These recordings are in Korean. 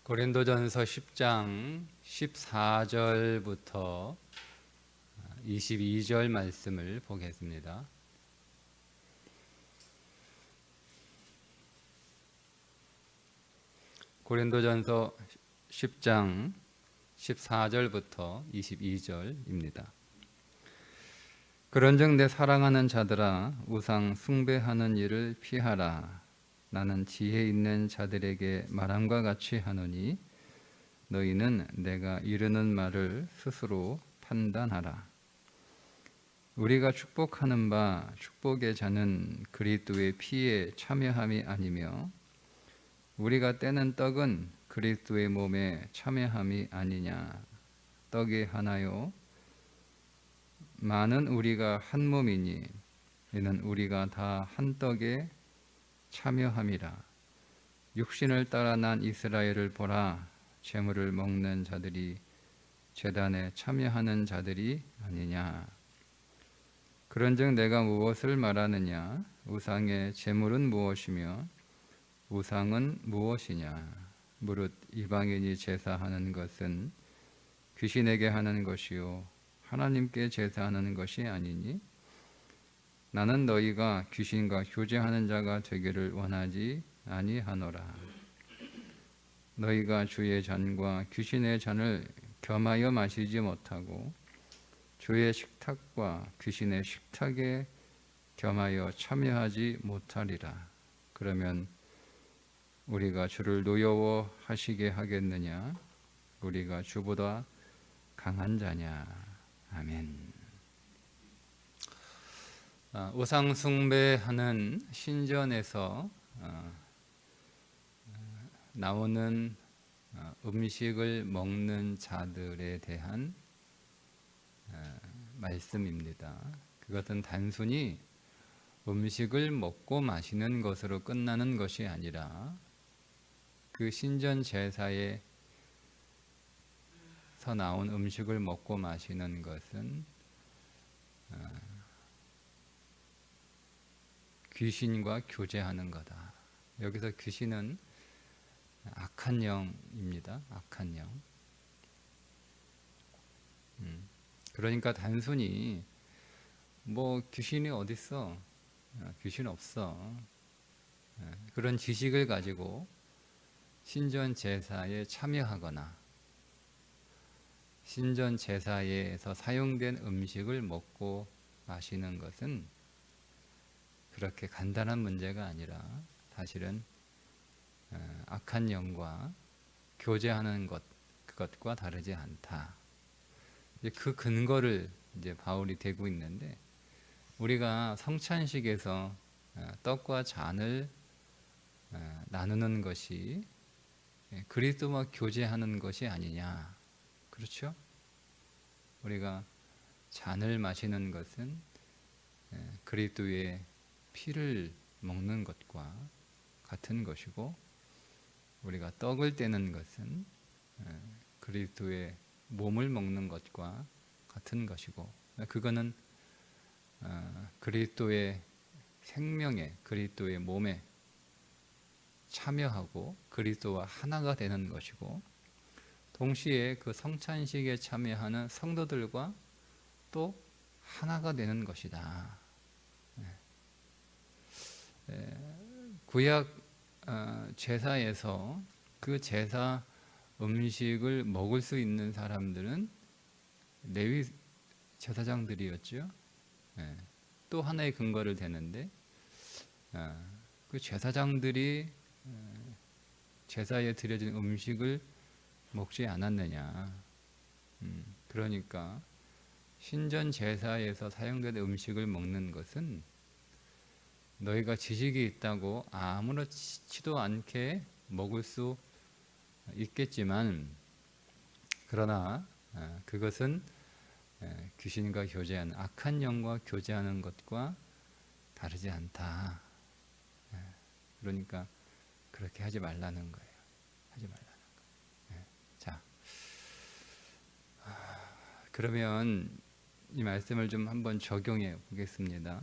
고린도전서 10장 14절부터 22절 말씀을 보겠습니다. 고린도전서 10장 14절부터 22절입니다. 그런즉 내 사랑하는 자들아, 우상 숭배하는 일을 피하라. 나는 지혜 있는 자들에게 말함과 같이 하노니 너희는 내가 이르는 말을 스스로 판단하라. 우리가 축복하는 바 축복의 자는 그리스도의 피에 참여함이 아니며 우리가 떼는 떡은 그리스도의 몸에 참여함이 아니냐. 떡이 하나요 많은 우리가 한 몸이니 이는 우리가 다 한 떡에 참여함이라. 육신을 따라 난 이스라엘을 보라. 제물을 먹는 자들이 제단에 참여하는 자들이 아니냐. 그런즉 내가 무엇을 말하느냐. 우상의 제물은 무엇이며 우상은 무엇이냐. 무릇 이방인이 제사하는 것은 귀신에게 하는 것이요 하나님께 제사하는 것이 아니니 나는 너희가 귀신과 교제하는 자가 되기를 원하지 아니하노라. 너희가 주의 잔과 귀신의 잔을 겸하여 마시지 못하고 주의 식탁과 귀신의 식탁에 겸하여 참여하지 못하리라. 그러면 우리가 주를 노여워하시게 하겠느냐? 우리가 주보다 강한 자냐? 아멘. 우상 숭배하는 신전에서 나오는 음식을 먹는 자들에 대한 말씀입니다. 그것은 단순히 음식을 먹고 마시는 것으로 끝나는 것이 아니라 그 신전 제사에서 나온 음식을 먹고 마시는 것은 귀신과 교제하는 거다. 여기서 귀신은 악한 영입니다. 악한 영. 그러니까 단순히 뭐 귀신이 어딨어? 귀신 없어. 그런 지식을 가지고 신전 제사에 참여하거나 신전 제사에서 사용된 음식을 먹고 마시는 것은 그렇게 간단한 문제가 아니라 사실은 악한 영과 교제하는 그것과 다르지 않다. 이제 그 근거를 이제 바울이 대고 있는데 우리가 성찬식에서 떡과 잔을 나누는 것이 그리스도와 교제하는 것이 아니냐. 그렇죠? 우리가 잔을 마시는 것은 그리스도의 피를 먹는 것과 같은 것이고 우리가 떡을 떼는 것은 그리스도의 몸을 먹는 것과 같은 것이고 그거는 그리스도의 생명에 그리스도의 몸에 참여하고 그리스도와 하나가 되는 것이고 동시에 그 성찬식에 참여하는 성도들과 또 하나가 되는 것이다. 구약 제사에서 그 제사 음식을 먹을 수 있는 사람들은 레위 제사장들이었죠. 또 하나의 근거를 대는데 그 제사장들이 제사에 드려진 음식을 먹지 않았느냐. 그러니까 신전 제사에서 사용된 음식을 먹는 것은 너희가 지식이 있다고 아무렇지도 않게 먹을 수 있겠지만 그러나 그것은 귀신과 교제하는 악한 영과 교제하는 것과 다르지 않다. 그러니까 그렇게 하지 말라는 거예요. 하지 말라는 거예요. 자, 그러면 이 말씀을 좀 한번 적용해 보겠습니다.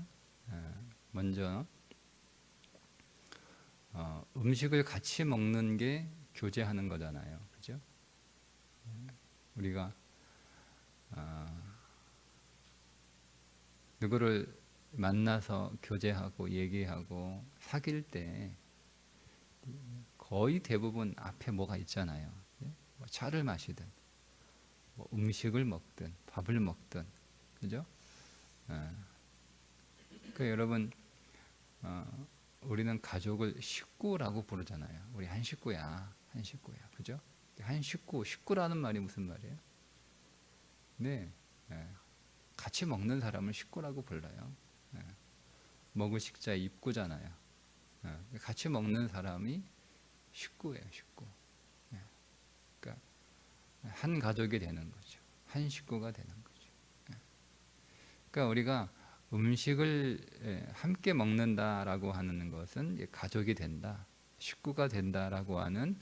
먼저 음식을 같이 먹는 게 교제하는 거잖아요. 그죠? 우리가 누구를 만나서 교제하고 얘기하고 사귈 때 거의 대부분 앞에 뭐가 있잖아요. 뭐 차를 마시든 뭐 음식을 먹든 밥을 먹든, 그죠? 그러니까 여러분, 우리는 가족을 식구라고 부르잖아요. 우리 한 식구야, 한 식구야, 그죠? 한 식구, 식구라는 말이 무슨 말이에요? 네, 같이 먹는 사람을 식구라고 불러요. 먹을 식자 입구잖아요. 같이 먹는 사람이 식구예요, 식구. 그러니까 한 가족이 되는 거죠. 한 식구가 되는 거죠. 그러니까 우리가 음식을 함께 먹는다라고 하는 것은 가족이 된다, 식구가 된다라고 하는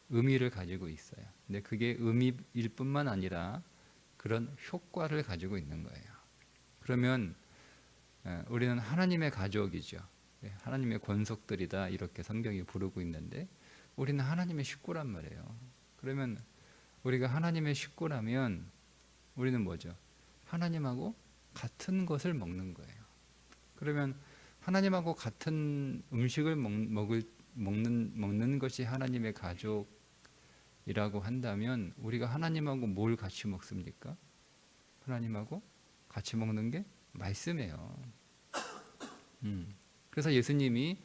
의미를 가지고 있어요. 근데 그게 의미일 뿐만 아니라 그런 효과를 가지고 있는 거예요. 그러면 우리는 하나님의 가족이죠. 하나님의 권속들이다, 이렇게 성경이 부르고 있는데 우리는 하나님의 식구란 말이에요. 그러면 우리가 하나님의 식구라면 우리는 뭐죠? 하나님하고 같은 것을 먹는 거예요. 그러면 하나님하고 같은 음식을 먹는 것이 하나님의 가족이라고 한다면 우리가 하나님하고 뭘 같이 먹습니까? 하나님하고 같이 먹는 게 말씀이에요. 그래서 예수님이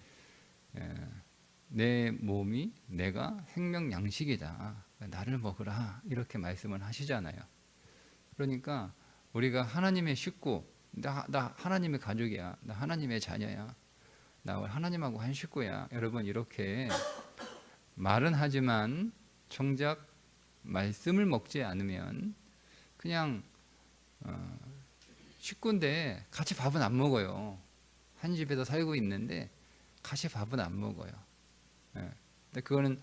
내 몸이 내가 생명 양식이다, 나를 먹으라, 이렇게 말씀을 하시잖아요. 그러니까 우리가 하나님의 식구, 나 하나님의 가족이야, 나 하나님의 자녀야, 나 하나님하고 한 식구야, 여러분, 이렇게 말은 하지만 정작 말씀을 먹지 않으면 그냥 식구인데 같이 밥은 안 먹어요. 한 집에서 살고 있는데 같이 밥은 안 먹어요. 근데 그거는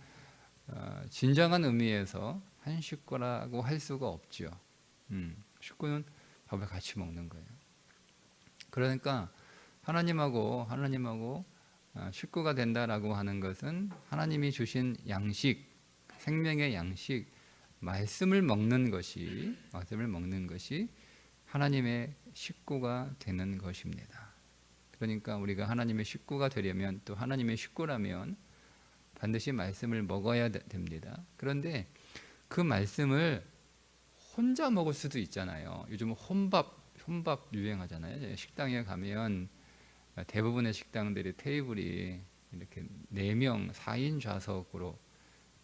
진정한 의미에서 한 식구라고 할 수가 없죠. 식구는 밥을 같이 먹는 거예요. 그러니까 하나님하고 식구가 된다라고 하는 것은 하나님이 주신 양식, 생명의 양식, 말씀을 먹는 것이 하나님의 식구가 되는 것입니다. 그러니까 우리가 하나님의 식구가 되려면, 또 하나님의 식구라면 반드시 말씀을 먹어야 됩니다. 그런데 그 말씀을 혼자 먹을 수도 있잖아요. 요즘 혼밥 유행하잖아요. 식당에 가면 대부분의 식당들이 테이블이 이렇게 4명, 4인 좌석으로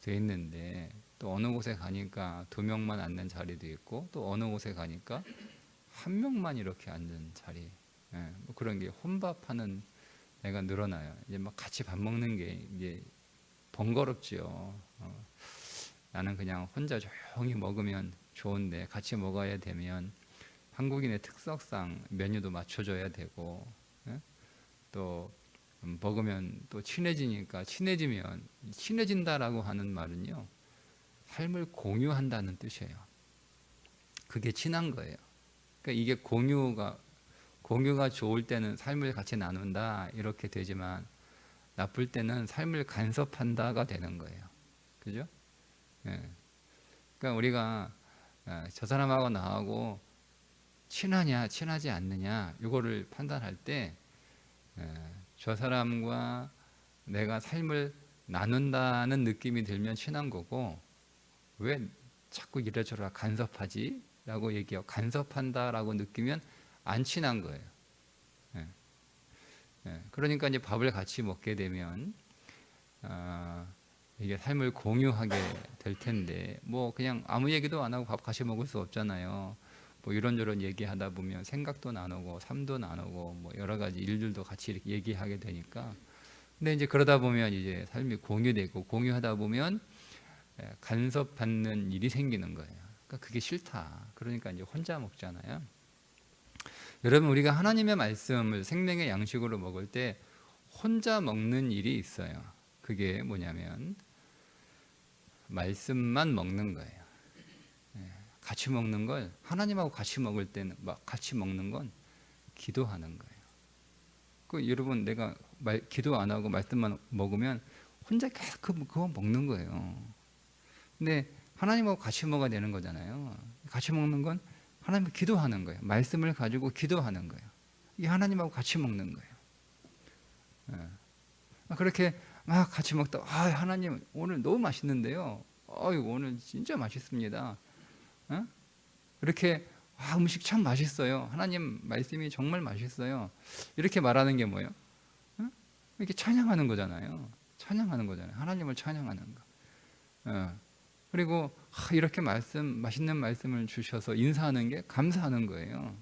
돼 있는데, 또 어느 곳에 가니까 2명만 앉는 자리도 있고, 또 어느 곳에 가니까 1명만 이렇게 앉는 자리, 뭐 그런 게 혼밥하는 애가 늘어나요. 이제 막 같이 밥 먹는 게 이제 번거롭지요. 나는 그냥 혼자 조용히 먹으면 좋은데 같이 먹어야 되면 한국인의 특성상 메뉴도 맞춰줘야 되고, 또 먹으면 또 친해진다라고 하는 말은요, 삶을 공유한다는 뜻이에요. 그게 친한 거예요. 그러니까 이게 공유가 좋을 때는 삶을 같이 나눈다, 이렇게 되지만 나쁠 때는 삶을 간섭한다가 되는 거예요. 그죠? 그러니까 우리가 저 사람하고 나하고 친하냐 친하지 않느냐, 이거를 판단할 때 저 사람과 내가 삶을 나눈다는 느낌이 들면 친한 거고, 왜 자꾸 이래저래 간섭하지? 라고 얘기하고 간섭한다라고 느끼면 안 친한 거예요. 그러니까 이제 밥을 같이 먹게 되면 이게 삶을 공유하게 될 텐데, 뭐 그냥 아무 얘기도 안 하고 밥 같이 먹을 수 없잖아요. 뭐 이런저런 얘기하다 보면 생각도 나누고 삶도 나누고 뭐 여러 가지 일들도 같이 이렇게 얘기하게 되니까. 근데 이제 그러다 보면 이제 삶이 공유되고, 공유하다 보면 간섭받는 일이 생기는 거예요. 그러니까 그게 싫다. 그러니까 이제 혼자 먹잖아요. 여러분, 우리가 하나님의 말씀을 생명의 양식으로 먹을 때 혼자 먹는 일이 있어요. 그게 뭐냐면 말씀만 먹는 거예요. 같이 먹는 걸, 하나님하고 같이 먹을 때는 같이 먹는 건 기도하는 거예요. 여러분, 내가 기도 안 하고 말씀만 먹으면 혼자 계속 그거 먹는 거예요. 근데 하나님하고 같이 먹어야 되는 거잖아요. 같이 먹는 건 하나님과 기도하는 거예요. 말씀을 가지고 기도하는 거예요. 이게 하나님하고 같이 먹는 거예요. 그렇게 막 같이 먹다, 하나님 오늘 너무 맛있는데요. 오늘 진짜 맛있습니다. 이렇게 음식 참 맛있어요. 하나님 말씀이 정말 맛있어요. 이렇게 말하는 게 뭐예요? 이렇게 찬양하는 거잖아요. 찬양하는 거잖아요. 하나님을 찬양하는 거. 그리고 이렇게 맛있는 말씀을 주셔서 인사하는 게 감사하는 거예요.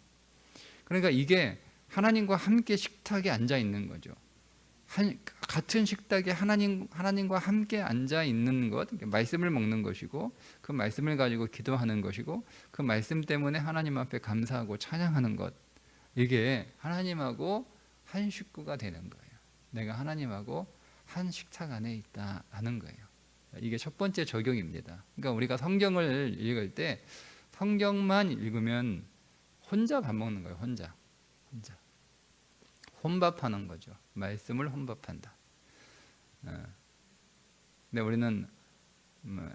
그러니까 이게 하나님과 함께 식탁에 앉아 있는 거죠. 같은 식탁에 하나님과 함께 앉아 있는 것, 말씀을 먹는 것이고, 그 말씀을 가지고 기도하는 것이고, 그 말씀 때문에 하나님 앞에 감사하고 찬양하는 것, 이게 하나님하고 한 식구가 되는 거예요. 내가 하나님하고 한 식탁 안에 있다는 거예요. 이게 첫 번째 적용입니다. 그러니까 우리가 성경을 읽을 때 성경만 읽으면 혼자 밥 먹는 거예요. 혼자. 혼밥하는 거죠. 말씀을 혼밥한다. 근데 우리는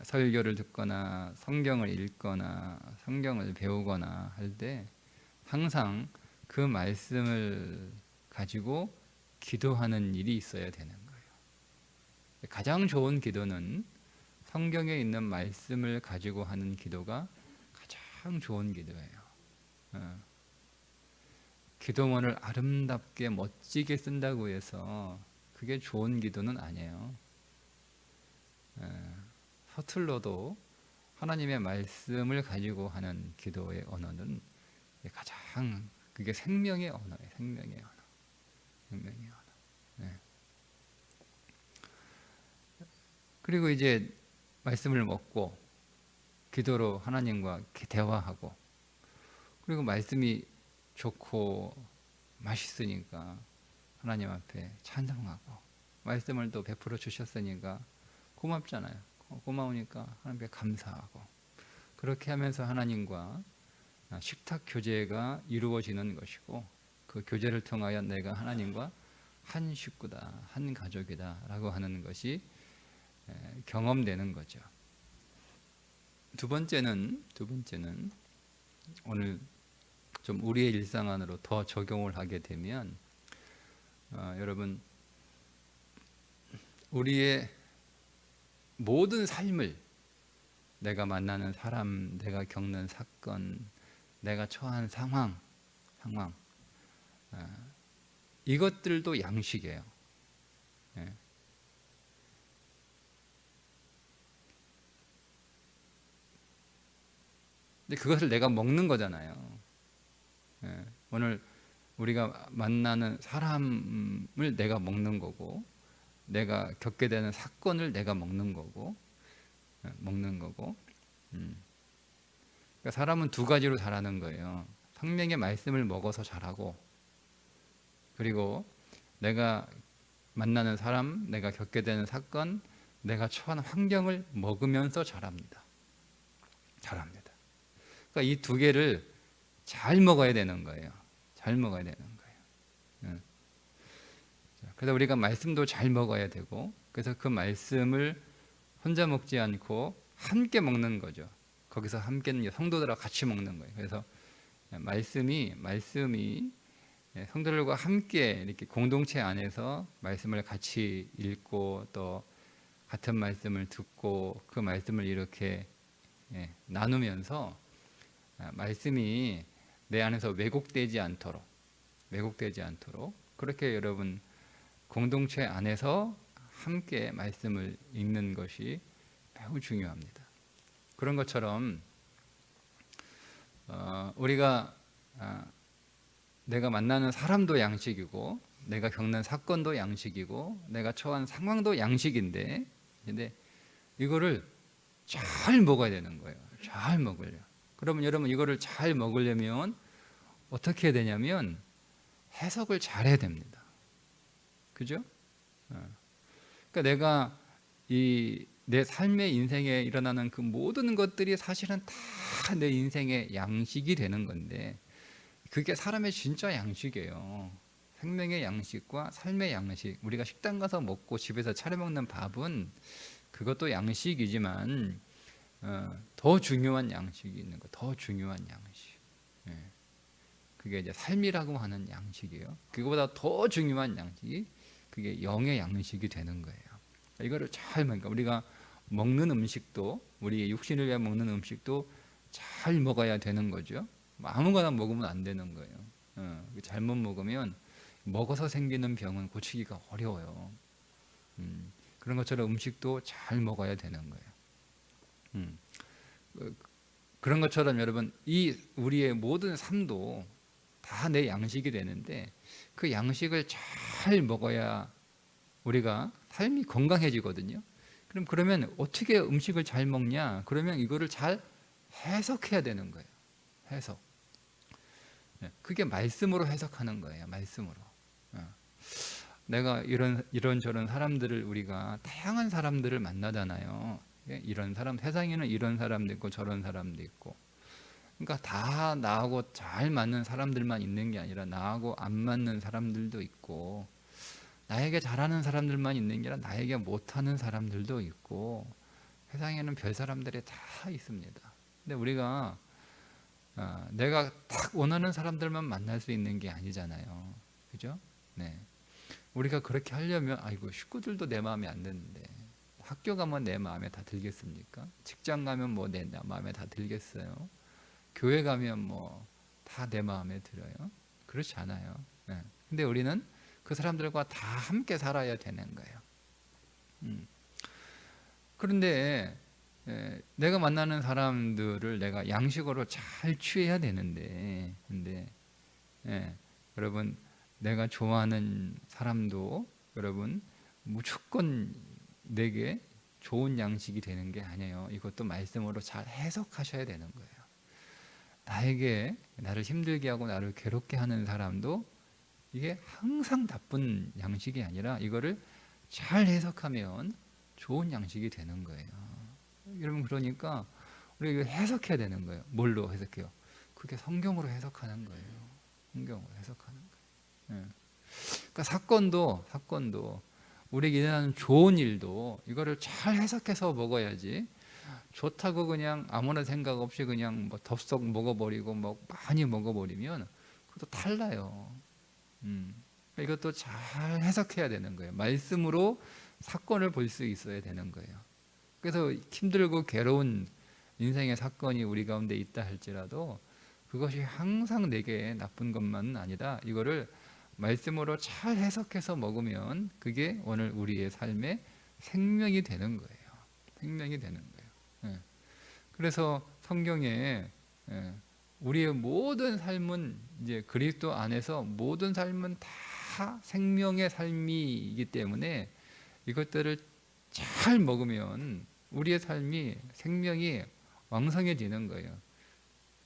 설교를 듣거나 성경을 읽거나 성경을 배우거나 할 때 항상 그 말씀을 가지고 기도하는 일이 있어야 되는 거예요. 가장 좋은 기도는 성경에 있는 말씀을 가지고 하는 기도가 가장 좋은 기도예요. 기도문을 아름답게 멋지게 쓴다고 해서 그게 좋은 기도는 아니에요. 서툴러도 하나님의 말씀을 가지고 하는 기도의 언어는 가장 그게 생명의 언어예요. 생명의 언어. 네. 그리고 이제 말씀을 먹고 기도로 하나님과 대화하고, 그리고 말씀이 좋고 맛있으니까 하나님 앞에 찬송하고, 말씀을 또 베풀어 주셨으니까 고맙잖아요. 고마우니까 하나님께 감사하고, 그렇게 하면서 하나님과 식탁 교제가 이루어지는 것이고, 그 교제를 통하여 내가 하나님과 한 식구다, 한 가족이다 라고 하는 것이 경험되는 거죠. 두 번째는 오늘 좀 우리의 일상 안으로 더 적용을 하게 되면, 여러분, 우리의 모든 삶을, 내가 만나는 사람, 내가 겪는 사건, 내가 처한 상황, 이것들도 양식이에요. 근데 그것을 내가 먹는 거잖아요. 오늘 우리가 만나는 사람을 내가 먹는 거고, 내가 겪게 되는 사건을 내가 먹는 거고. 그러니까 사람은 두 가지로 자라는 거예요. 성령의 말씀을 먹어서 자라고, 그리고 내가 만나는 사람, 내가 겪게 되는 사건, 내가 처한 환경을 먹으면서 자랍니다. 그러니까 이 두 개를 잘 먹어야 되는 거예요. 그래서 우리가 말씀도 잘 먹어야 되고, 그래서 그 말씀을 혼자 먹지 않고 함께 먹는 거죠. 거기서 함께는 성도들과 같이 먹는 거예요. 그래서 말씀이 성도들과 함께 이렇게 공동체 안에서 말씀을 같이 읽고, 또 같은 말씀을 듣고, 그 말씀을 이렇게 나누면서 말씀이 내 안에서 왜곡되지 않도록 그렇게 여러분 공동체 안에서 함께 말씀을 읽는 것이 매우 중요합니다. 그런 것처럼 우리가 내가 만나는 사람도 양식이고, 내가 겪는 사건도 양식이고, 내가 처한 상황도 양식인데, 근데 이거를 잘 먹어야 되는 거예요. 잘 먹으려. 그러면 여러분, 이거를 잘 먹으려면 어떻게 해야 되냐면 해석을 잘해야 됩니다. 그죠? 그러니까 내가 내 삶의 인생에 일어나는 그 모든 것들이 사실은 다 내 인생의 양식이 되는 건데, 그게 사람의 진짜 양식이에요. 생명의 양식과 삶의 양식. 우리가 식당 가서 먹고 집에서 차려 먹는 밥은 그것도 양식이지만 더 중요한 양식이 있는 거. 더 중요한 양식. 예. 그게 이제 삶이라고 하는 양식이에요. 그거보다 더 중요한 양식이 그게 영의 양식이 되는 거예요. 이거를 잘 먹으니까 우리가 먹는 음식도 우리 육신을 위해 먹는 음식도 잘 먹어야 되는 거죠. 아무거나 먹으면 안 되는 거예요. 잘못 먹으면 먹어서 생기는 병은 고치기가 어려워요. 그런 것처럼 음식도 잘 먹어야 되는 거예요. 그런 것처럼 여러분 이 우리의 모든 삶도 다 내 양식이 되는데 그 양식을 잘 먹어야 우리가 삶이 건강해지거든요. 그러면 어떻게 음식을 잘 먹냐? 그러면 이거를 잘 해석해야 되는 거예요. 해석. 그게 말씀으로 해석하는 거예요. 말씀으로. 내가 이런저런 사람들을 우리가 다양한 사람들을 만나잖아요. 이런 사람, 세상에는 이런 사람도 있고 저런 사람도 있고. 그러니까 다 나하고 잘 맞는 사람들만 있는 게 아니라 나하고 안 맞는 사람들도 있고, 나에게 잘하는 사람들만 있는 게 아니라 나에게 못하는 사람들도 있고, 세상에는 별 사람들이 다 있습니다. 근데 우리가 내가 딱 원하는 사람들만 만날 수 있는 게 아니잖아요. 그죠? 네. 우리가 그렇게 하려면 아이고 식구들도 내 마음에 안 드는데 학교 가면 내 마음에 다 들겠습니까? 직장 가면 뭐 내 마음에 다 들겠어요? 교회 가면 뭐 다 내 마음에 들어요? 그렇지 않아요. 네. 근데 우리는 그 사람들과 다 함께 살아야 되는 거예요. 그런데 내가 만나는 사람들을 내가 양식으로 잘 취해야 되는데, 근데 여러분 내가 좋아하는 사람도 여러분 무조건 내게 좋은 양식이 되는 게 아니에요. 이것도 말씀으로 잘 해석하셔야 되는 거예요. 나에게 나를 힘들게 하고 나를 괴롭게 하는 사람도 이게 항상 나쁜 양식이 아니라 이거를 잘 해석하면 좋은 양식이 되는 거예요. 여러분 그러니까 우리가 해석해야 되는 거예요. 뭘로 해석해요? 그게 성경으로 해석하는 거예요. 성경으로 해석하는 거예요. 그러니까 사건도 우리에게 일어나는 좋은 일도 이거를 잘 해석해서 먹어야지. 좋다고 그냥 아무런 생각 없이 그냥 뭐 덥석 먹어버리고 뭐 많이 먹어버리면 그것도 탈나요. 이것도 잘 해석해야 되는 거예요. 말씀으로 사건을 볼 수 있어야 되는 거예요. 그래서 힘들고 괴로운 인생의 사건이 우리 가운데 있다 할지라도 그것이 항상 내게 나쁜 것만은 아니다. 이거를 말씀으로 잘 해석해서 먹으면 그게 오늘 우리의 삶의 생명이 되는 거예요. 생명이 되는 거예요. 그래서 성경에 우리의 모든 삶은 이제 그리스도 안에서 모든 삶은 다 생명의 삶이기 때문에 이것들을 잘 먹으면 우리의 삶이 생명이 왕성해지는 거예요.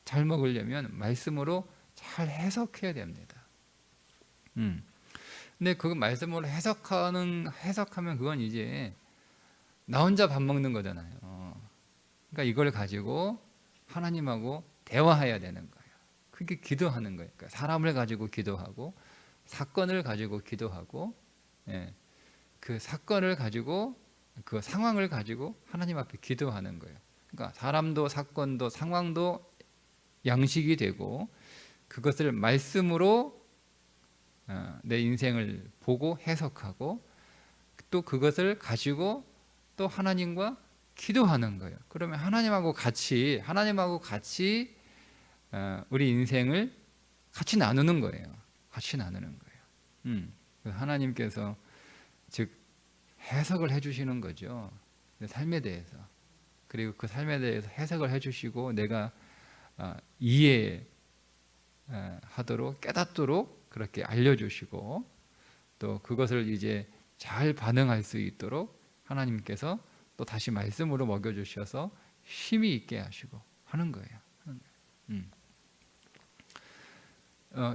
잘 먹으려면 말씀으로 잘 해석해야 됩니다. 근데 그 말씀으로 해석하면 그건 이제 나 혼자 밥 먹는 거잖아요. 그러니까 이걸 가지고 하나님하고 대화해야 되는 거예요. 그게 기도하는 거예요. 그러니까 사람을 가지고 기도하고 사건을 가지고 기도하고 그 사건을 가지고 그 상황을 가지고 하나님 앞에 기도하는 거예요. 그러니까 사람도 사건도 상황도 양식이 되고 그것을 말씀으로 내 인생을 보고 해석하고 또 그것을 가지고 또 하나님과 기도하는 거예요. 그러면 하나님하고 같이 우리 인생을 같이 나누는 거예요. 같이 나누는 거예요. 하나님께서 즉 해석을 해주시는 거죠. 내 삶에 대해서. 그리고 그 삶에 대해서 해석을 해주시고 내가 이해하도록 깨닫도록 그렇게 알려주시고 또 그것을 이제 잘 반응할 수 있도록 하나님께서 또 다시 말씀으로 먹여주셔서 힘이 있게 하시고 하는 거예요.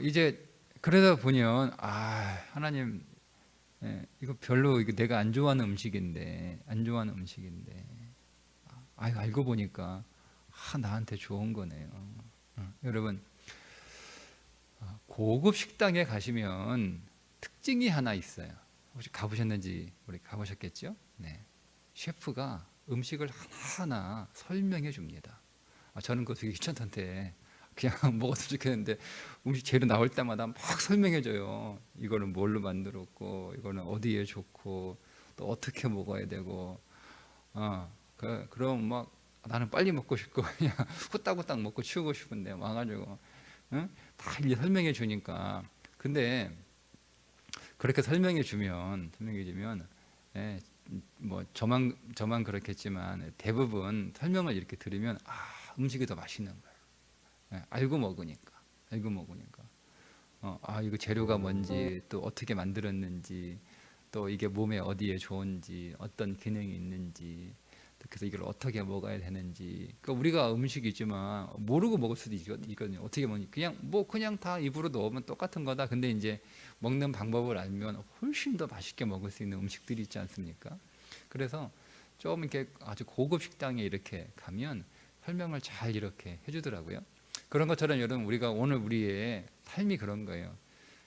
이제 그러다 보면 하나님 이거 별로 이거 내가 안 좋아하는 음식인데 알고 보니까 나한테 좋은 거네요. 여러분 고급 식당에 가시면 특징이 하나 있어요. 혹시 가보셨는지 우리 가보셨겠죠? 네. 셰프가 음식을 하나하나 설명해 줍니다. 저는 그거 되게 귀찮던데 그냥 먹었으면 좋겠는데 음식 재료 나올 때마다 막 설명해 줘요. 이거는 뭘로 만들었고 이거는 어디에 좋고 또 어떻게 먹어야 되고 그럼 막 나는 빨리 먹고 싶고 그냥 후딱후딱 먹고 치우고 싶은데 와가지고 응? 다 이제 설명해 주니까 근데 그렇게 설명해 주면 예, 뭐 저만 그렇겠지만 대부분 설명을 이렇게 들으면 음식이 더 맛있는 거예요. 알고 먹으니까 이거 재료가 뭔지 또 어떻게 만들었는지 또 이게 몸에 어디에 좋은지 어떤 기능이 있는지 그래서 이걸 어떻게 먹어야 되는지 그러니까 우리가 음식이지만 모르고 먹을 수도 있거든요. 어떻게 먹니 그냥 다 입으로 넣으면 똑같은 거다. 근데 이제 먹는 방법을 알면 훨씬 더 맛있게 먹을 수 있는 음식들이 있지 않습니까? 그래서 좀 이렇게 아주 고급 식당에 이렇게 가면 설명을 잘 이렇게 해주더라고요. 그런 것처럼 여러분 우리가 오늘 우리의 삶이 그런 거예요.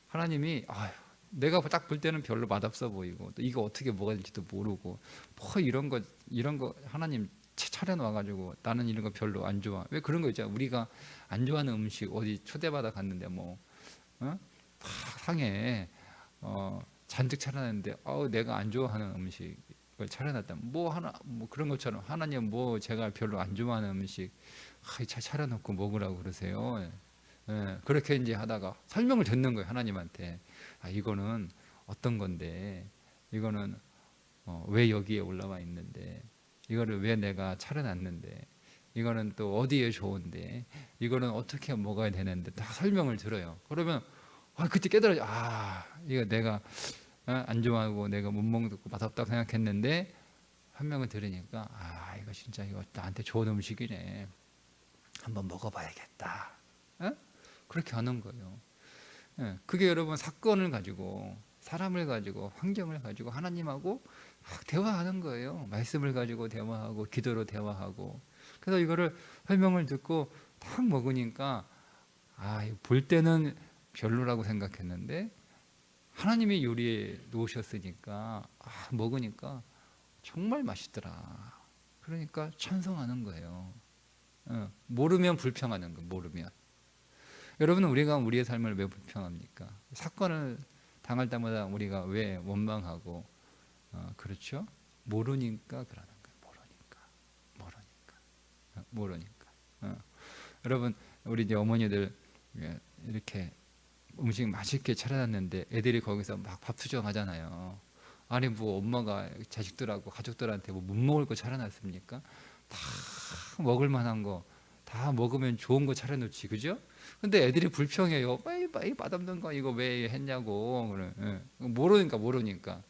하나님이 내가 딱 볼 때는 별로 맛없어 보이고 또 이거 어떻게 먹어야 될지도 모르고 뭐 이런 거 하나님 차려놔 가지고 나는 이런 거 별로 안 좋아. 왜 그런 거 있잖아. 우리가 안 좋아하는 음식 어디 초대받아 갔는데 다 상해 잔뜩 차려놨는데 내가 안 좋아하는 음식을 차려놨다. 뭐 그런 것처럼 하나님 제가 별로 안 좋아하는 음식 차려놓고 먹으라고 그러세요. 그렇게 이제 하다가 설명을 듣는 거예요. 하나님한테. 이거는 어떤 건데, 이거는 왜 여기에 올라와 있는데, 이거를 왜 내가 차려놨는데, 이거는 또 어디에 좋은데, 이거는 어떻게 먹어야 되는데 다 설명을 들어요. 그러면 그때 깨달아요. 이거 내가 안 좋아하고 내가 못 먹고 맛없다고 생각했는데 설명을 들으니까 이거 진짜 이거 나한테 좋은 음식이네. 한번 먹어봐야겠다. 그렇게 하는 거예요. 그게 여러분 사건을 가지고 사람을 가지고 환경을 가지고 하나님하고 대화하는 거예요. 말씀을 가지고 대화하고 기도로 대화하고 그래서 이거를 설명을 듣고 딱 먹으니까 볼 때는 별로라고 생각했는데 하나님이 요리해 놓으셨으니까 먹으니까 정말 맛있더라. 그러니까 찬성하는 거예요. 모르면 불평하는 거 모르면. 여러분은 우리가 우리의 삶을 왜 불평합니까? 사건을 당할 때마다 우리가 왜 원망하고 그렇죠? 모르니까 그러는 거예요. 모르니까. 여러분 우리 이제 어머니들 이렇게 음식 맛있게 차려놨는데 애들이 거기서 막 밥 투정하잖아요. 아니 뭐 엄마가 자식들하고 가족들한테 뭐 못 먹을 거 차려놨습니까? 다 먹을 만한 거 다 먹으면 좋은 거 차려놓지, 그죠? 근데 애들이 불평해요. 이 맛없는 거 이거 왜 했냐고. 그래. 모르니까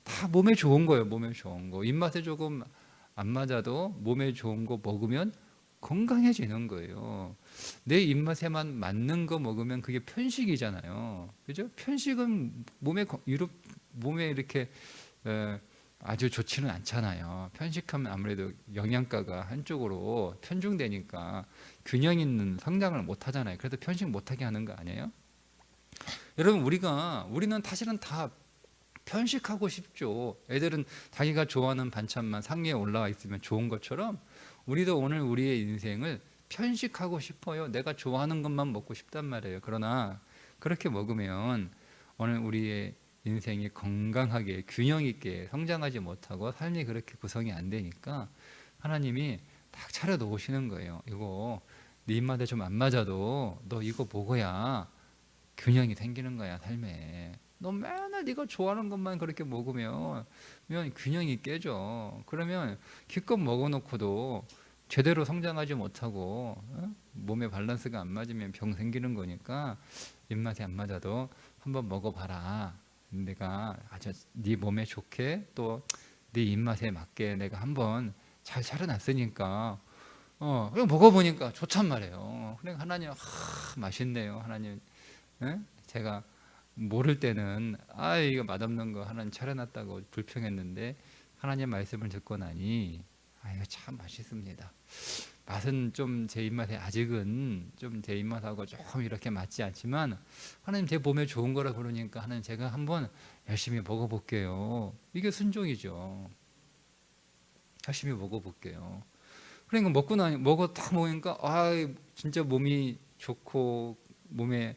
다 몸에 좋은 거예요. 몸에 좋은 거 입맛에 조금 안 맞아도 몸에 좋은 거 먹으면 건강해지는 거예요. 내 입맛에만 맞는 거 먹으면 그게 편식이잖아요. 그죠? 편식은 몸에 이렇게 아주 좋지는 않잖아요. 편식하면 아무래도 영양가가 한쪽으로 편중되니까 균형 있는 성장을 못 하잖아요. 그래도 편식 못하게 하는 거 아니에요? 여러분 우리는 사실은 다 편식하고 싶죠. 애들은 자기가 좋아하는 반찬만 상위에 올라와 있으면 좋은 것처럼 우리도 오늘 우리의 인생을 편식하고 싶어요. 내가 좋아하는 것만 먹고 싶단 말이에요. 그러나 그렇게 먹으면 오늘 우리의 인생이 건강하게 균형 있게 성장하지 못하고 삶이 그렇게 구성이 안 되니까 하나님이 딱 차려 놓으시는 거예요. 이거 네 입맛에 좀 안 맞아도 너 이거 먹어야 균형이 생기는 거야 삶에. 너 맨날 네가 좋아하는 것만 그렇게 먹으면 균형이 깨져. 그러면 기껏 먹어놓고도 제대로 성장하지 못하고 몸에 밸런스가 안 맞으면 병 생기는 거니까 입맛에 안 맞아도 한번 먹어봐라. 내가 아주 네 몸에 좋게 또 네 입맛에 맞게 내가 한번 잘 차려놨으니까 그냥 먹어보니까 좋단 말이에요. 그러니까 하나님 맛있네요. 하나님 제가 모를 때는 이거 맛없는 거 하나님 차려놨다고 불평했는데 하나님 말씀을 듣고 나니 이거 참 맛있습니다. 맛은 좀 제 입맛에 아직은 좀 제 입맛하고 조금 이렇게 맞지 않지만 하나님 제 몸에 좋은 거라 그러니까 하나님 제가 한번 열심히 먹어볼게요. 이게 순종이죠. 열심히 먹어볼게요. 그러니까 먹고 딱 먹으니까 진짜 몸이 좋고 몸에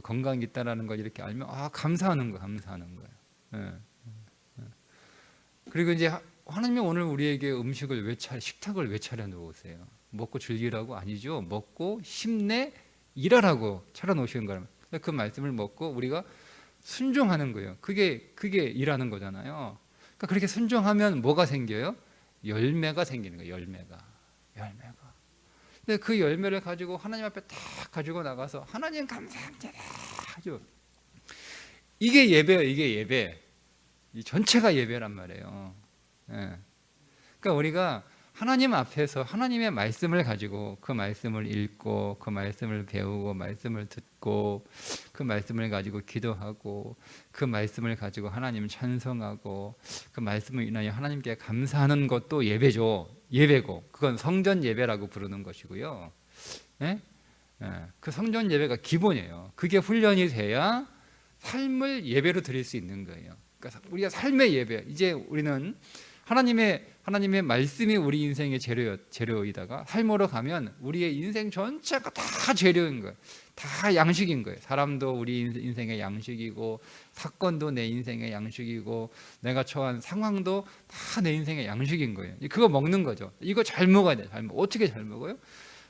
건강이 있다라는 걸 이렇게 알면 감사하는 거예요. 예. 그리고 이제 하나님이 오늘 우리에게 식탁을 왜 차려 놓으세요? 먹고 즐기라고? 아니죠. 먹고 힘내 일하라고 차려 놓으시는 거라면 그 말씀을 먹고 우리가 순종하는 거예요. 그게 일하는 거잖아요. 그러니까 그렇게 순종하면 뭐가 생겨요? 열매가 생기는 거예요. 열매가. 근데 그 열매를 가지고 하나님 앞에 딱 가지고 나가서 하나님 감사합니다 하죠. 이게 예배예요. 이게 예배. 이 전체가 예배란 말이에요. 예. 그러니까 우리가 하나님 앞에서 하나님의 말씀을 가지고 그 말씀을 읽고 그 말씀을 배우고 말씀을 듣고 그 말씀을 가지고 기도하고 그 말씀을 가지고 하나님을 찬송하고 그 말씀을 인하여 하나님께 감사하는 것도 예배죠. 예배고 그건 성전 예배라고 부르는 것이고요. 예? 그 성전 예배가 기본이에요. 그게 훈련이 돼야 삶을 예배로 드릴 수 있는 거예요. 그러니까 우리가 삶의 예배, 이제 우리는 하나님의 말씀이 우리 인생의 재료이다가 삶으로 가면 우리의 인생 전체가 다 재료인 거예요. 다 양식인 거예요. 사람도 우리 인생의 양식이고 사건도 내 인생의 양식이고 내가 처한 상황도 다 내 인생의 양식인 거예요. 그거 먹는 거죠. 이거 잘 먹어야 돼요. 어떻게 잘 먹어요?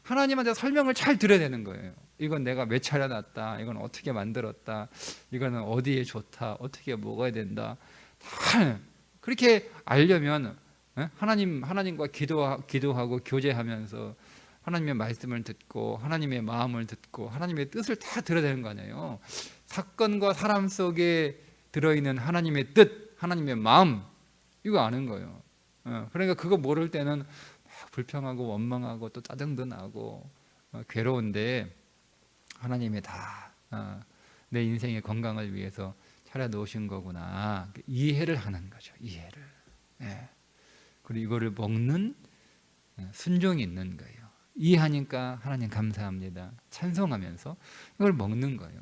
하나님한테 설명을 잘 들어야 되는 거예요. 이건 내가 왜 차려놨다. 이건 어떻게 만들었다. 이거는 어디에 좋다. 어떻게 먹어야 된다. 다 그렇게 알려면 하나님과 기도하고 교제하면서 하나님의 말씀을 듣고 하나님의 마음을 듣고 하나님의 뜻을 다 들어야 되는 거 아니에요. 사건과 사람 속에 들어있는 하나님의 뜻, 하나님의 마음 이거 아는 거예요. 그러니까 그거 모를 때는 불평하고 원망하고 또 짜증도 나고 괴로운데 하나님이 다 내 인생의 건강을 위해서 차려 놓으신 거구나. 이해를 하는 거죠. 이해를. 예. 그리고 이거를 먹는 순종이 있는 거예요. 이해하니까 하나님 감사합니다. 찬송하면서 이걸 먹는 거예요.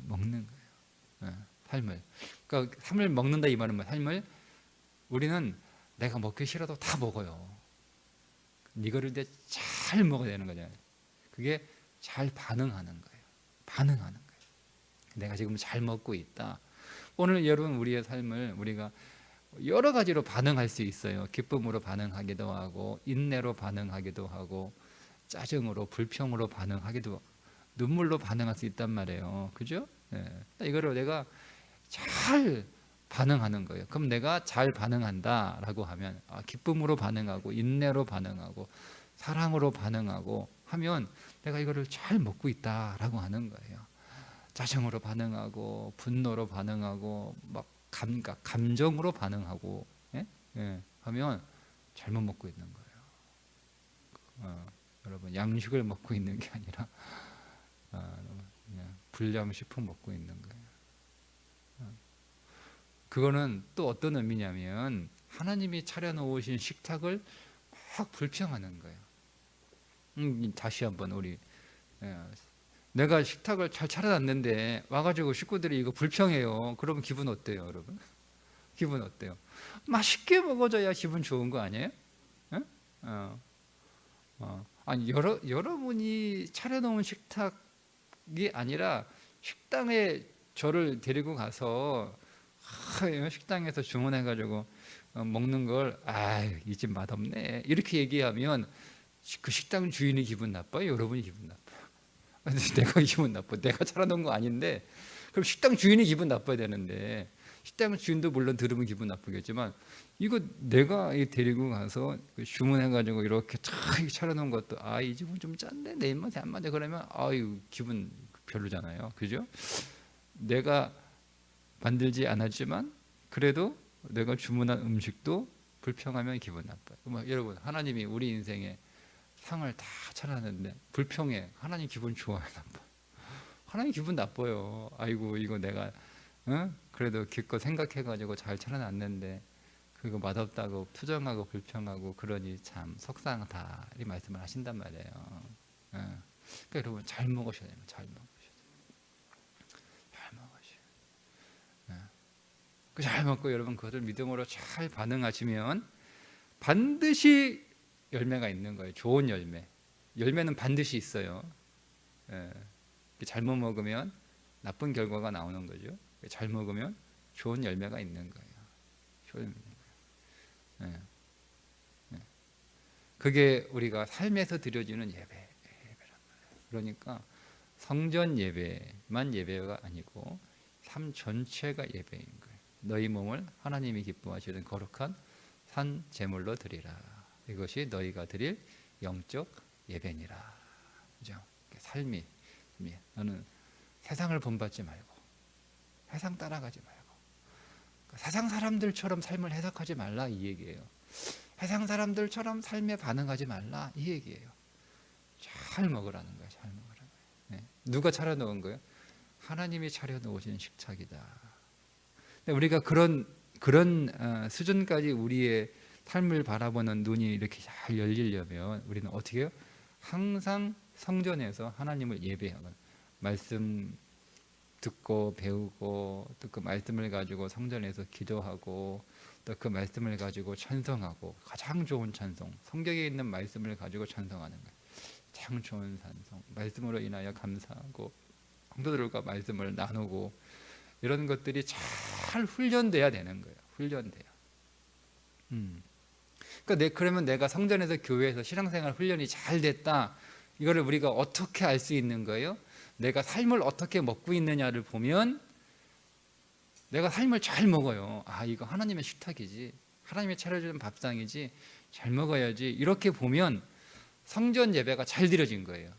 삶을. 그러니까 삶을 먹는다 이 말은 삶을 우리는 내가 먹기 싫어도 다 먹어요. 이거를 이제 잘 먹어야 되는 거잖아요. 그게 잘 반응하는 거예요. 내가 지금 잘 먹고 있다. 오늘 여러분 우리의 삶을 우리가 여러 가지로 반응할 수 있어요. 기쁨으로 반응하기도 하고 인내로 반응하기도 하고 짜증으로 불평으로 반응하기도 눈물로 반응할 수 있단 말이에요. 그죠? 이거를 내가 잘 반응하는 거예요. 그럼 내가 잘 반응한다라고 하면 기쁨으로 반응하고 인내로 반응하고 사랑으로 반응하고 하면 내가 이거를 잘 먹고 있다라고 하는 거예요. 짜증으로 반응하고 분노로 반응하고 막 감정으로 반응하고 하면 잘못 먹고 있는 거예요. 여러분 양식을 먹고 있는 게 아니라 그냥 불량식품 먹고 있는 거예요. 그거는 또 어떤 의미냐면 하나님이 차려놓으신 식탁을 막 불평하는 거예요. 다시 한번 우리 내가 식탁을 잘 차려놨는데 와가지고 식구들이 이거 불평해요. 그러면 기분 어때요, 여러분? 기분 어때요? 맛있게 먹어줘야 기분 좋은 거 아니에요? 아니 여러분이 차려놓은 식탁이 아니라 식당에 저를 데리고 가서 식당에서 주문해가지고 먹는 걸 이 집 맛없네 이렇게 얘기하면 그 식당 주인이 기분 나빠요? 여러분이 기분 나빠요? 내가 기분 나빠. 내가 차려놓은 거 아닌데 그럼 식당 주인이 기분 나빠야 되는데 식당 주인도 물론 들으면 기분 나쁘겠지만 이거 내가 데리고 가서 주문해가지고 이렇게 차려놓은 것도 이 집은 좀 짠데 내 입맛에 안 맞아 그러면 기분 별로잖아요. 그죠? 내가 만들지 않았지만 그래도 내가 주문한 음식도 불평하면 기분 나빠요. 여러분 하나님이 우리 인생에 상을 다 차려놨는데 불평해. 하나님 기분 좋아요, 나빠? 하나님 기분 나빠요. 아이고 이거 내가 그래도 기껏 생각해가지고 잘 차려놨는데 그리고 맛없다고 투정하고 불평하고 그러니 참 속상하다 이 말씀을 하신단 말이에요. 그러니까 여러분 잘 먹으셔야 돼요. 잘 먹으셔야 돼요. 잘 먹으셔야. 잘 먹고 여러분 그것을 믿음으로 잘 반응하시면 반드시 열매가 있는 거예요. 좋은 열매. 열매는 반드시 있어요. 잘못 먹으면 나쁜 결과가 나오는 거죠. 잘 먹으면 좋은 열매가 있는 거예요. 좋은 열매. 그게 우리가 삶에서 드려지는 예배란 말이에요. 그러니까 성전 예배만 예배가 아니고 삶 전체가 예배인 거예요. 너희 몸을 하나님이 기뻐하시는 거룩한 산 제물로 드리라. 이것이 너희가 드릴 영적 예배니라. 그죠? 삶이 너는 세상을 본받지 말고 세상 따라가지 말고 세상 사람들처럼 삶을 해석하지 말라 이 얘기예요. 세상 사람들처럼 삶에 반응하지 말라 이 얘기예요. 잘 먹으라는 거예요. 잘 먹으라는 거예요. 네. 누가 차려놓은 거예요? 하나님이 차려놓으신 식탁이다. 우리가 그런 수준까지 우리의 삶을 바라보는 눈이 이렇게 잘 열리려면 우리는 어떻게 해요? 항상 성전에서 하나님을 예배하고 말씀 듣고 배우고 또 그 말씀을 가지고 성전에서 기도하고 또 그 말씀을 가지고 찬송하고 가장 좋은 찬송 성경에 있는 말씀을 가지고 찬송하는 거예요. 가장 좋은 찬송 말씀으로 인하여 감사하고 성도들과 말씀을 나누고 이런 것들이 잘 훈련돼야 되는 거예요. 훈련돼요. 그러니까 그러면 내가 성전에서 교회에서 신앙생활 훈련이 잘 됐다. 이거를 우리가 어떻게 알 수 있는 거예요? 내가 삶을 어떻게 먹고 있느냐를 보면 내가 삶을 잘 먹어요. 아, 이거 하나님의 식탁이지. 하나님이 차려주는 밥상이지. 잘 먹어야지. 이렇게 보면 성전 예배가 잘 드려진 거예요.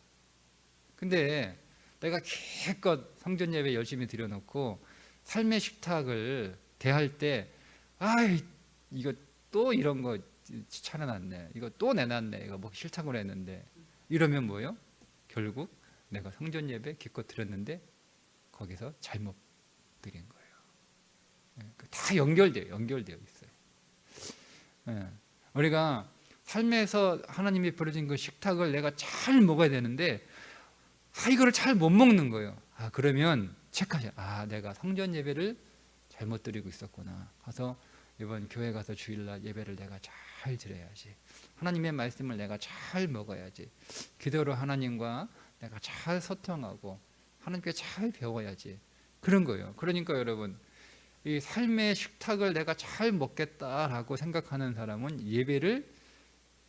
근데 내가 기껏 성전 예배 열심히 드려놓고 삶의 식탁을 대할 때 이거 또 이런 거 차려놨네. 이거 또 내놨네. 이거 먹기 싫다고 했는데 이러면 뭐예요? 결국 내가 성전 예배 기껏 드렸는데 거기서 잘못 드린 거예요. 다 연결되어 있어요. 우리가 삶에서 하나님이 버려진 그 식탁을 내가 잘 먹어야 되는데 이거를 잘 못 먹는 거예요. 그러면 체크하셔. 내가 성전 예배를 잘못 드리고 있었구나. 가서 이번 교회 가서 주일날 예배를 내가 잘 드려야지. 하나님의 말씀을 내가 잘 먹어야지. 기도로 하나님과 내가 잘 소통하고 하나님께 잘 배워야지. 그런 거예요. 그러니까 여러분 이 삶의 식탁을 내가 잘 먹겠다라고 생각하는 사람은 예배를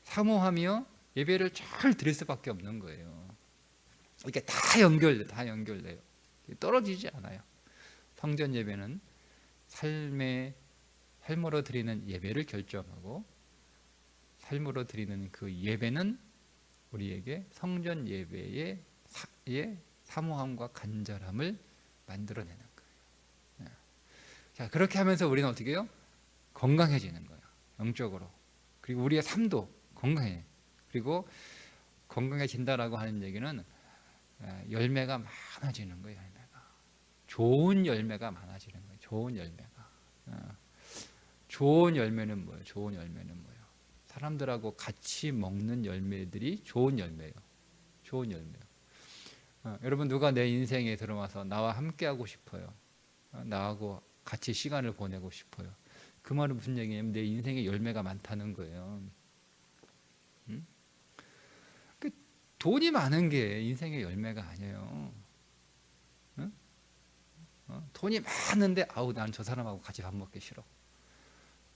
사모하며 예배를 잘 드릴 수밖에 없는 거예요. 이게 다 연결돼요. 떨어지지 않아요. 성전 예배는 삶으로 드리는 예배를 결정하고 삶으로 드리는 그 예배는 우리에게 성전 예배의 사모함과 간절함을 만들어내는 거예요. 자, 그렇게 하면서 우리는 어떻게 해요? 건강해지는 거예요. 영적으로. 그리고 우리의 삶도 건강해. 그리고 건강해진다라고 하는 얘기는 열매가 많아지는 거예요. 좋은 열매가 많아지는 거예요. 좋은 열매는 뭐예요? 사람들하고 같이 먹는 열매들이 좋은 열매예요. 여러분 누가 내 인생에 들어와서 나와 함께하고 싶어요. 나하고 같이 시간을 보내고 싶어요. 그 말은 무슨 얘기냐면 내 인생에 열매가 많다는 거예요. 돈이 많은 게 인생의 열매가 아니에요. 돈이 많은데 난 저 사람하고 같이 밥 먹기 싫어.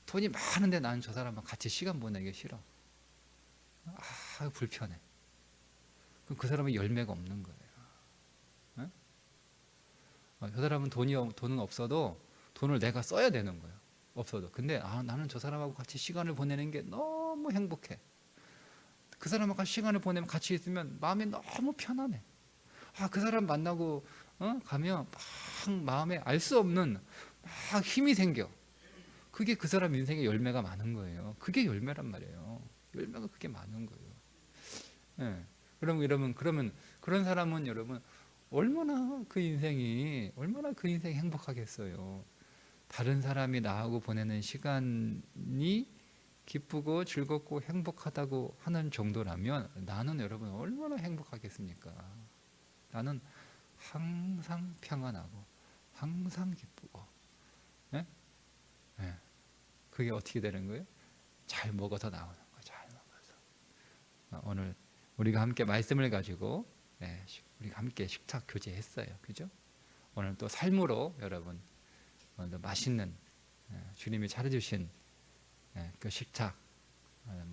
돈이 많은데 나는 저 사람하고 같이 시간 보내기 싫어. 불편해. 그럼 그 사람은 열매가 없는 거예요. 저 사람은 돈은 없어도 돈을 내가 써야 되는 거예요. 없어도. 근데 나는 저 사람하고 같이 시간을 보내는 게 너무 행복해. 그 사람하고 시간을 보내면 같이 있으면 마음이 너무 편안해. 그 사람 만나고 가면 막 마음에 알 수 없는 막 힘이 생겨. 그게 그 사람 인생의 열매가 많은 거예요. 그게 열매란 말이에요. 열매가 그게 많은 거예요. 그러면 그런 사람은 여러분 얼마나 그 인생이 행복하겠어요. 다른 사람이 나하고 보내는 시간이 기쁘고 즐겁고 행복하다고 하는 정도라면 나는 여러분 얼마나 행복하겠습니까? 나는 항상 평안하고 항상 기쁘고, 예? 예. 그게 어떻게 되는 거예요? 잘 먹어서 나오는 거예요. 잘 먹어서. 오늘 우리가 함께 말씀을 가지고 우리가 함께 식탁 교제했어요. 그죠? 오늘 또 삶으로 여러분 오늘도 맛있는 주님이 차려주신 그 식탁,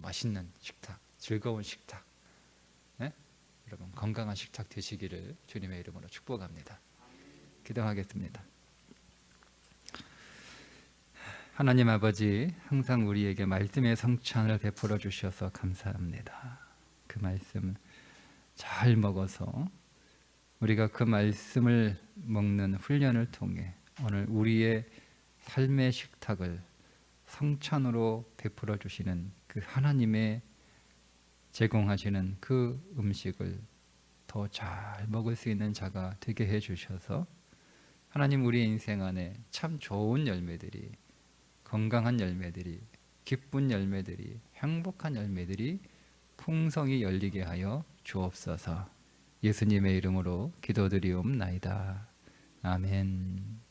맛있는 식탁, 즐거운 식탁, 여러분 건강한 식탁 되시기를 주님의 이름으로 축복합니다. 기도하겠습니다. 하나님 아버지, 항상 우리에게 말씀의 성찬을 베풀어 주셔서 감사합니다. 그 말씀 잘 먹어서 우리가 그 말씀을 먹는 훈련을 통해 오늘 우리의 삶의 식탁을 성찬으로 베풀어 주시는 그 하나님의 제공하시는 그 음식을 더 잘 먹을 수 있는 자가 되게 해 주셔서 하나님 우리의 인생 안에 참 좋은 열매들이, 건강한 열매들이, 기쁜 열매들이, 행복한 열매들이 풍성히 열리게 하여 주옵소서. 예수님의 이름으로 기도드리옵나이다. 아멘.